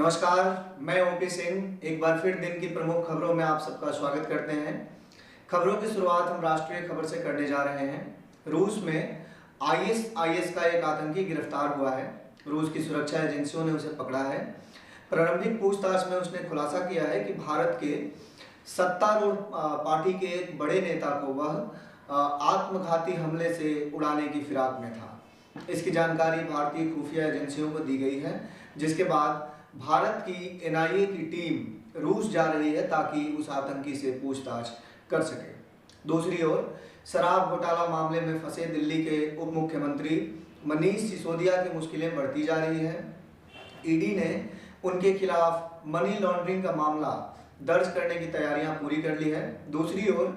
नमस्कार, मैं ओपी सिंह एक बार फिर दिन की प्रमुख खबरों में आप सबका स्वागत करते हैं। खबरों की शुरुआत हम राष्ट्रीय खबर से करने जा रहे हैं। रूस में आईएस का एक आतंकी गिरफ्तार हुआ है। रूस की सुरक्षा एजेंसियों ने उसे पकड़ा है। प्रारंभिक पूछताछ में उसने खुलासा किया है कि भारत के सत्तारूढ़ पार्टी के एक बड़े नेता को वह आत्मघाती हमले से उड़ाने की फिराक में था। इसकी जानकारी भारतीय खुफिया एजेंसियों को दी गई है, जिसके बाद भारत की एनआईए की टीम रूस जा रही है ताकि उस आतंकी से पूछताछ कर सके। दूसरी ओर शराब घोटाला मामले में फंसे दिल्ली के उप मुख्यमंत्री मनीष सिसोदिया की मुश्किलें बढ़ती जा रही है। ईडी ने उनके खिलाफ मनी लॉन्ड्रिंग का मामला दर्ज करने की तैयारियां पूरी कर ली है। दूसरी ओर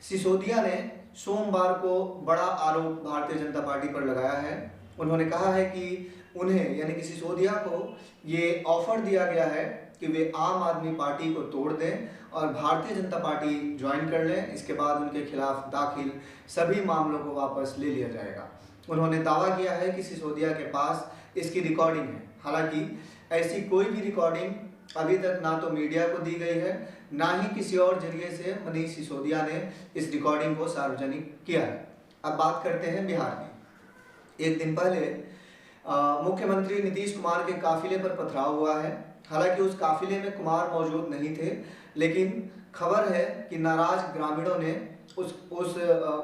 सिसोदिया ने सोमवार को बड़ा आरोप भारतीय जनता पार्टी पर लगाया है। उन्होंने कहा है कि उन्हें यानी कि सिसोदिया को ये ऑफर दिया गया है कि वे आम आदमी पार्टी को तोड़ दें और भारतीय जनता पार्टी ज्वाइन कर लें। इसके बाद उनके खिलाफ दाखिल सभी मामलों को वापस ले लिया जाएगा। उन्होंने दावा किया है कि सिसोदिया के पास इसकी रिकॉर्डिंग है। हालांकि ऐसी कोई भी रिकॉर्डिंग अभी तक ना तो मीडिया को दी गई है, ना ही किसी और जरिए से मनीष सिसोदिया ने इस रिकॉर्डिंग को सार्वजनिक किया है। अब बात करते हैं बिहार की। एक दिन पहले मुख्यमंत्री नीतीश कुमार के काफिले पर पथराव हुआ है। हालांकि उस काफिले में कुमार मौजूद नहीं थे, लेकिन खबर है कि नाराज ग्रामीणों ने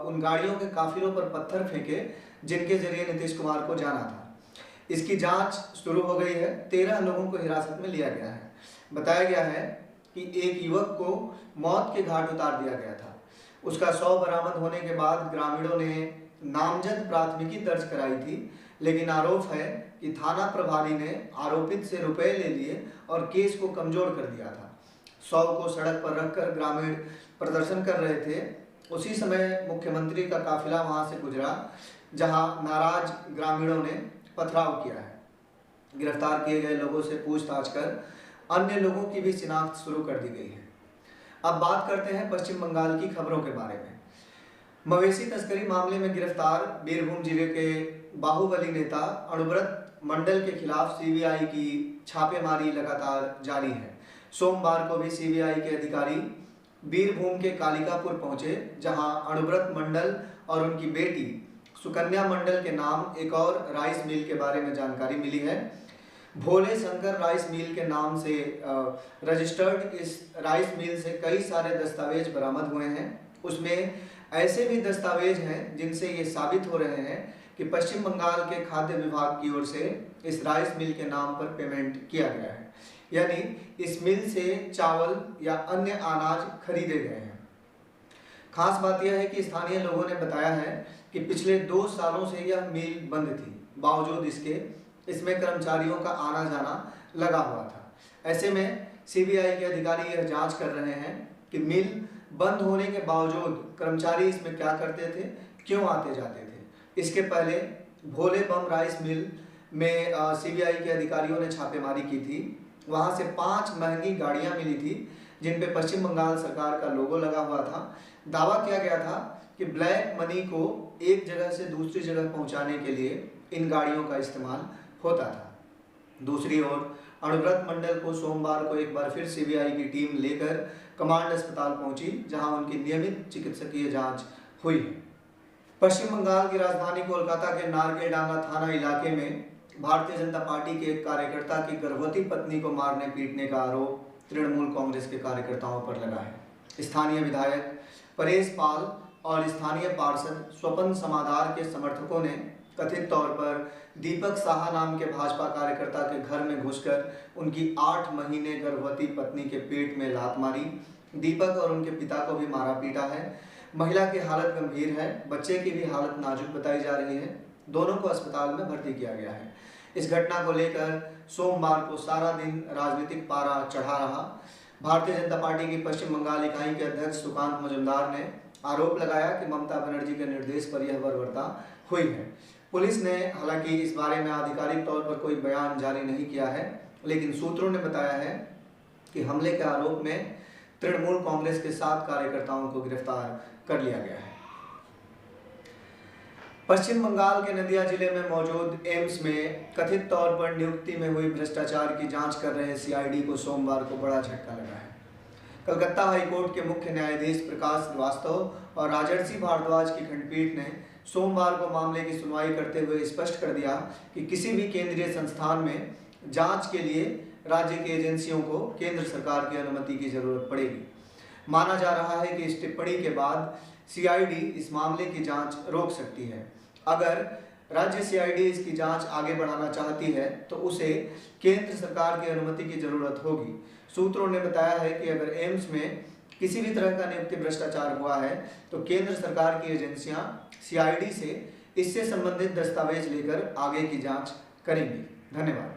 उन गाड़ियों के काफिलों पर पत्थर फेंके जिनके जरिए नीतीश कुमार को जाना था। इसकी जांच शुरू हो गई है। 13 लोगों को हिरासत में लिया गया है। बताया गया है कि एक युवक को मौत के घाट उतार दिया गया था। उसका शव बरामद होने के बाद ग्रामीणों ने नामजद प्राथमिकी दर्ज कराई थी, लेकिन आरोप है कि थाना प्रभारी ने आरोपित से रुपए ले लिए और केस को कमजोर कर दिया था। शव को सड़क पर रखकर ग्रामीण प्रदर्शन कर रहे थे। उसी समय मुख्यमंत्री का काफिला वहां से गुजरा, जहां नाराज ग्रामीणों ने पथराव किया है। गिरफ्तार किए गए लोगों से पूछताछ कर अन्य लोगों की भी शिनाख्त शुरू कर दी गई है। अब बात करते हैं पश्चिम बंगाल की खबरों के बारे में। मवेशी तस्करी मामले में गिरफ्तार बीरभूम जिले के बाहुबली नेता अणुव्रत मंडल के खिलाफ सीबीआई की छापेमारी लगातार जारी है। सोमवार को भी सीबीआई के अधिकारी बीरभूम के कालिकापुर पहुंचे, जहां अणुव्रत मंडल और उनकी बेटी सुकन्या मंडल के नाम एक और राइस मिल के बारे में जानकारी मिली है। भोले शंकर राइस मिल के नाम से रजिस्टर्ड इस राइस मिल से कई सारे दस्तावेज बरामद हुए हैं। उसमें ऐसे भी दस्तावेज हैं जिनसे ये साबित हो रहे हैं कि पश्चिम बंगाल के खाद्य विभाग की ओर से इस राइस मिल के नाम पर पेमेंट किया गया है, यानी इस मिल से चावल या अन्य अनाज खरीदे गए हैं। खास बात यह है कि स्थानीय लोगों ने बताया है कि पिछले 2 सालों से यह मिल बंद थी, बावजूद इसके इसमें कर्मचारियों का आना जाना लगा हुआ था। ऐसे में सीबीआई के अधिकारी यह जांच कर रहे हैं कि मिल बंद होने के बावजूद कर्मचारी इसमें क्या करते थे, क्यों आते जाते थे। इसके पहले भोले बम राइस मिल में सीबीआई के अधिकारियों ने छापेमारी की थी। वहां से 5 महंगी गाड़ियां मिली थी जिन पे पश्चिम बंगाल सरकार का लोगो लगा हुआ था। दावा किया गया था कि ब्लैक मनी को एक जगह से दूसरी जगह पहुंचाने के लिए इन गाड़ियों का इस्तेमाल होता था। दूसरी ओर अणुव्रत मंडल को सोमवार को एक बार फिर सीबीआई की टीम लेकर कमांड अस्पताल पहुंची, जहां उनकी नियमित चिकित्सकीय जांच हुई है। पश्चिम बंगाल की राजधानी कोलकाता के नारकेलडांगा थाना इलाके में भारतीय जनता पार्टी के एक कार्यकर्ता की गर्भवती पत्नी को मारने पीटने का आरोप तृणमूल कांग्रेस के कार्यकर्ताओं पर लगा है। स्थानीय विधायक परेश पाल और स्थानीय पार्षद स्वपन समाधार के समर्थकों ने कथित तौर पर दीपक साहा नाम के भाजपा कार्यकर्ता के घर में घुसकर उनकी 8 महीने गर्भवती पत्नी के पेट में लात मारी। दीपक और उनके पिता को भी मारा पीटा है। महिला की हालत गंभीर है। बच्चे की भी हालत नाजुक बताई जा रही है। दोनों को अस्पताल में भर्ती किया गया है। इस घटना को लेकर सोमवार को सारा दिन राजनीतिक पारा चढ़ा रहा। भारतीय जनता पार्टी की पश्चिम बंगाल इकाई के अध्यक्ष सुकांत मजुमदार ने आरोप लगाया कि ममता बनर्जी के निर्देश पर यह बर्बरता हुई है। पुलिस ने हालांकि इस बारे में आधिकारिक तौर पर कोई बयान जारी नहीं किया है, लेकिन सूत्रों ने बताया है कि हमले के आरोप में तृणमूल कांग्रेस के 7 कार्यकर्ताओं को गिरफ्तार कर लिया गया है। पश्चिम बंगाल के नदिया जिले में मौजूद एम्स में कथित तौर पर नियुक्ति में हुई भ्रष्टाचार की जांच कर रहे सीआईडी को सोमवार को बड़ा झटका लगा है। कलकत्ता हाईकोर्ट के मुख्य न्यायाधीश प्रकाश श्रीवास्तव और राजर्षि भारद्वाज की खंडपीठ ने सोमवार को मामले की सुनवाई करते हुए स्पष्ट कर दिया कि किसी भी केंद्रीय संस्थान में जांच के लिए राज्य की एजेंसियों को केंद्र सरकार की अनुमति की जरूरत पड़ेगी। माना जा रहा है कि इस टिप्पणी के बाद सीआईडी इस मामले की जांच रोक सकती है। अगर राज्य सीआईडी इसकी जांच आगे बढ़ाना चाहती है तो उसे केंद्र सरकार की अनुमति की जरूरत होगी। सूत्रों ने बताया है कि अगर एम्स में किसी भी तरह का नियुक्ति भ्रष्टाचार हुआ है तो केंद्र सरकार की एजेंसियां सीआईडी से इससे संबंधित दस्तावेज लेकर आगे की जांच करेंगी। धन्यवाद।